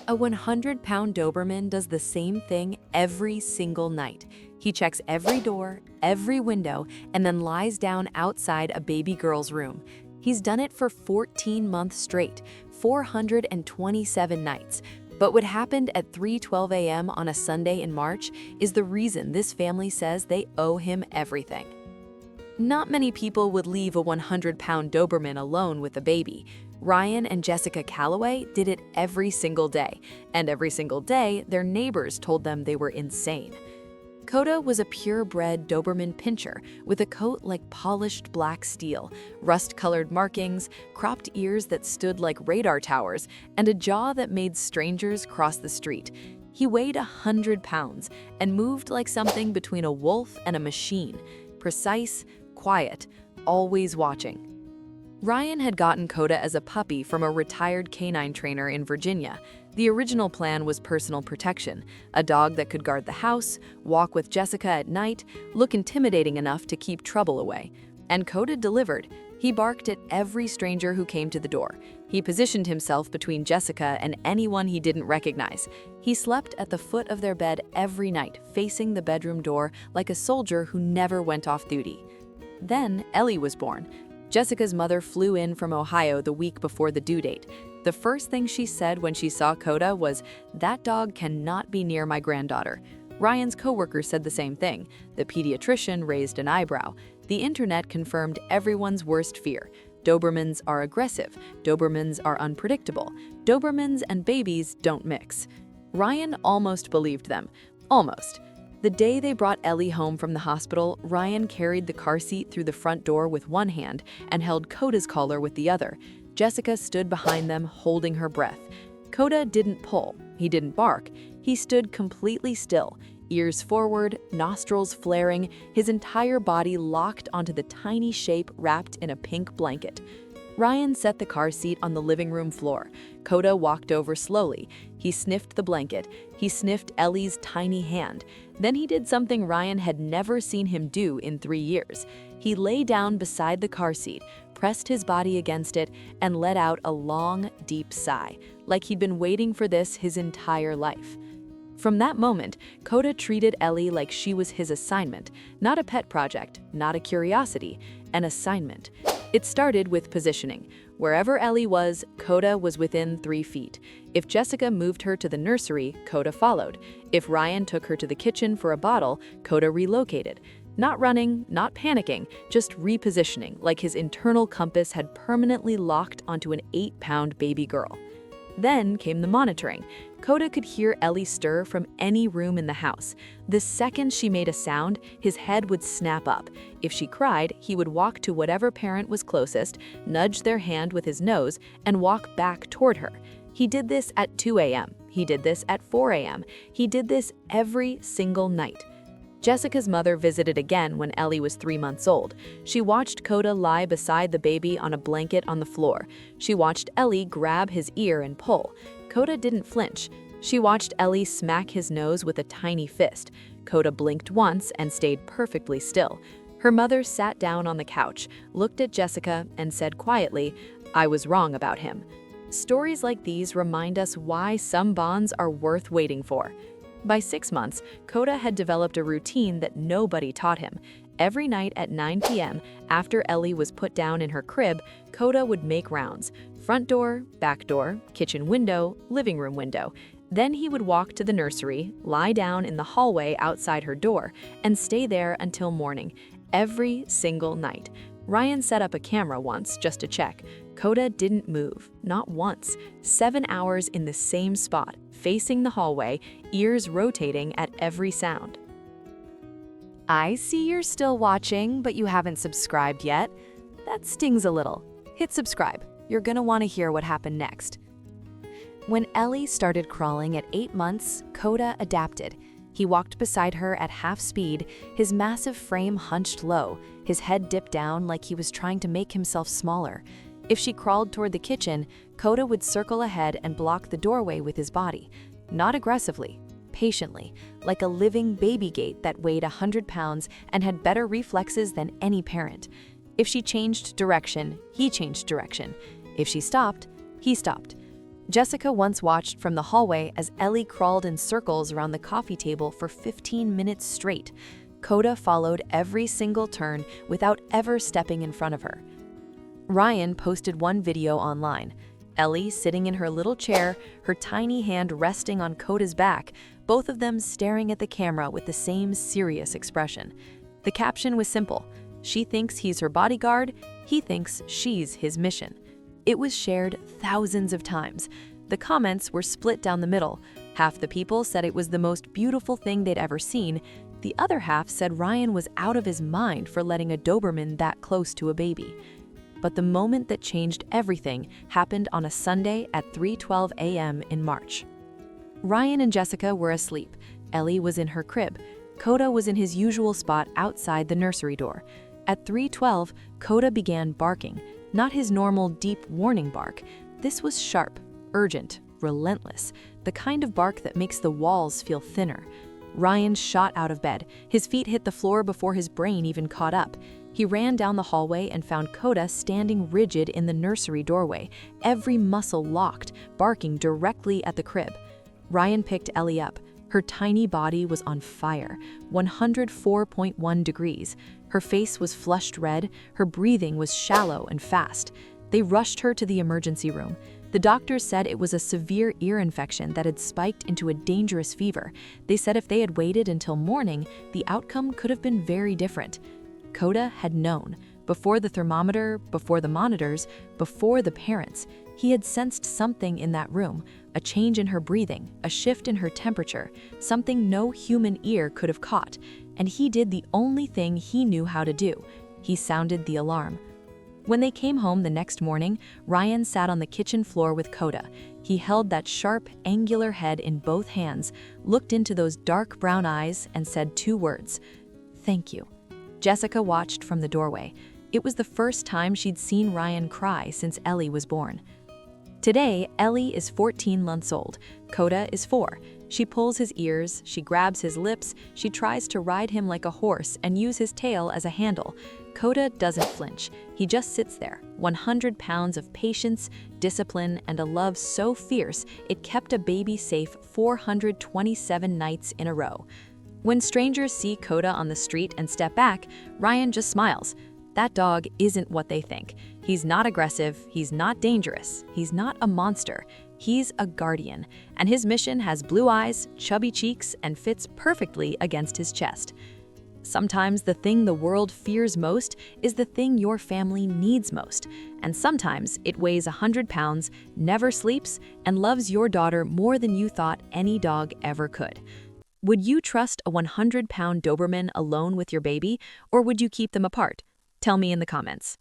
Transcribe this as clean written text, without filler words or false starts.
A 100-pound Doberman does the same thing every single night. He checks every door, every window, and then lies down outside a baby girl's room. He's done it for 14 months straight, 427 nights. But what happened at 3:12 a.m. on a Sunday in March is the reason this family says they owe him everything. Not many people would leave a 100-pound Doberman alone with a baby. Ryan and Jessica Calloway did it every single day, and every single day their neighbors told them they were insane. Kota was a purebred Doberman Pinscher with a coat like polished black steel, rust-colored markings, cropped ears that stood like radar towers, and a jaw that made strangers cross the street. He weighed 100 pounds and moved like something between a wolf and a machine, precise, quiet, always watching. Ryan had gotten Kota as a puppy from a retired canine trainer in Virginia. The original plan was personal protection, a dog that could guard the house, walk with Jessica at night, look intimidating enough to keep trouble away. And Kota delivered. He barked at every stranger who came to the door. He positioned himself between Jessica and anyone he didn't recognize. He slept at the foot of their bed every night, facing the bedroom door like a soldier who never went off duty. Then Ellie was born. Jessica's mother flew in from Ohio the week before the due date. The first thing she said when she saw Kota was, "That dog cannot be near my granddaughter." Ryan's coworker said the same thing. The pediatrician raised an eyebrow. The internet confirmed everyone's worst fear. Dobermans are aggressive. Dobermans are unpredictable. Dobermans and babies don't mix. Ryan almost believed them. Almost. The day they brought Ellie home from the hospital, Ryan carried the car seat through the front door with one hand and held Kota's collar with the other. Jessica stood behind them, holding her breath. Kota didn't pull. He didn't bark. He stood completely still, ears forward, nostrils flaring, his entire body locked onto the tiny shape wrapped in a pink blanket. Ryan set the car seat on the living room floor. Kota walked over slowly. He sniffed the blanket. He sniffed Ellie's tiny hand. Then he did something Ryan had never seen him do in 3 years. He lay down beside the car seat, pressed his body against it, and let out a long, deep sigh, like he'd been waiting for this his entire life. From that moment, Kota treated Ellie like she was his assignment, not a pet project, not a curiosity, an assignment. It started with positioning. Wherever Ellie was, Kota was within 3 feet. If Jessica moved her to the nursery, Kota followed. If Ryan took her to the kitchen for a bottle, Kota relocated. Not running, not panicking, just repositioning, like his internal compass had permanently locked onto an 8-pound baby girl. Then came the monitoring. Kota could hear Ellie stir from any room in the house. The second she made a sound, his head would snap up. If she cried, he would walk to whatever parent was closest, nudge their hand with his nose, and walk back toward her. He did this at 2 a.m. He did this at 4 a.m. He did this every single night. Jessica's mother visited again when Ellie was 3 months old. She watched Kota lie beside the baby on a blanket on the floor. She watched Ellie grab his ear and pull. Kota didn't flinch. She watched Ellie smack his nose with a tiny fist. Kota blinked once and stayed perfectly still. Her mother sat down on the couch, looked at Jessica, and said quietly, "I was wrong about him." Stories like these remind us why some bonds are worth waiting for. By 6 months, Kota had developed a routine that nobody taught him. Every night at 9 p.m., after Ellie was put down in her crib, Kota would make rounds. Front door, back door, kitchen window, living room window. Then he would walk to the nursery, lie down in the hallway outside her door, and stay there until morning, every single night. Ryan set up a camera once just to check. Kota didn't move, not once. 7 hours in the same spot, facing the hallway, ears rotating at every sound. I see you're still watching, but you haven't subscribed yet. That stings a little. Hit subscribe. You're gonna want to hear what happened next. When Ellie started crawling at 8 months, Kota adapted. He walked beside her at half speed, his massive frame hunched low, his head dipped down like he was trying to make himself smaller. If she crawled toward the kitchen, Kota would circle ahead and block the doorway with his body. Not aggressively, patiently, like a living baby gate that weighed 100 pounds and had better reflexes than any parent. If she changed direction, he changed direction. If she stopped, he stopped. Jessica once watched from the hallway as Ellie crawled in circles around the coffee table for 15 minutes straight. Cota followed every single turn without ever stepping in front of her. Ryan posted one video online. Ellie sitting in her little chair, her tiny hand resting on Cota's back, both of them staring at the camera with the same serious expression. The caption was simple: she thinks he's her bodyguard, he thinks she's his mission. It was shared thousands of times. The comments were split down the middle. Half the people said it was the most beautiful thing they'd ever seen. The other half said Ryan was out of his mind for letting a Doberman that close to a baby. But the moment that changed everything happened on a Sunday at 3:12 a.m. in March. Ryan and Jessica were asleep. Ellie was in her crib. Cota was in his usual spot outside the nursery door. At 3:12, Cota began barking, not his normal deep warning bark. This was sharp, urgent, relentless, the kind of bark that makes the walls feel thinner. Ryan shot out of bed. His feet hit the floor before his brain even caught up. He ran down the hallway and found Cota standing rigid in the nursery doorway, every muscle locked, barking directly at the crib. Ryan picked Ellie up. Her tiny body was on fire, 104.1 degrees. Her face was flushed red, her breathing was shallow and fast. They rushed her to the emergency room. The doctors said it was a severe ear infection that had spiked into a dangerous fever. They said if they had waited until morning, the outcome could have been very different. Cota had known. Before the thermometer, before the monitors, before the parents, he had sensed something in that room, a change in her breathing, a shift in her temperature, something no human ear could have caught. And he did the only thing he knew how to do. He sounded the alarm. When they came home the next morning, Ryan sat on the kitchen floor with Cota. He held that sharp, angular head in both hands, looked into those dark brown eyes, and said 2 words: "Thank you." Jessica watched from the doorway. It was the first time she'd seen Ryan cry since Ellie was born. Today, Ellie is 14 months old. Cota is 4. She pulls his ears, she grabs his lips, she tries to ride him like a horse and use his tail as a handle. Cota doesn't flinch. He just sits there, 100 pounds of patience, discipline, and a love so fierce it kept a baby safe 427 nights in a row. When strangers see Cota on the street and step back, Ryan just smiles. That dog isn't what they think. He's not aggressive, he's not dangerous, he's not a monster. He's a guardian, and his mission has blue eyes, chubby cheeks, and fits perfectly against his chest. Sometimes the thing the world fears most is the thing your family needs most, and sometimes it weighs 100 pounds, never sleeps, and loves your daughter more than you thought any dog ever could. Would you trust a 100-pound Doberman alone with your baby, or would you keep them apart? Tell me in the comments.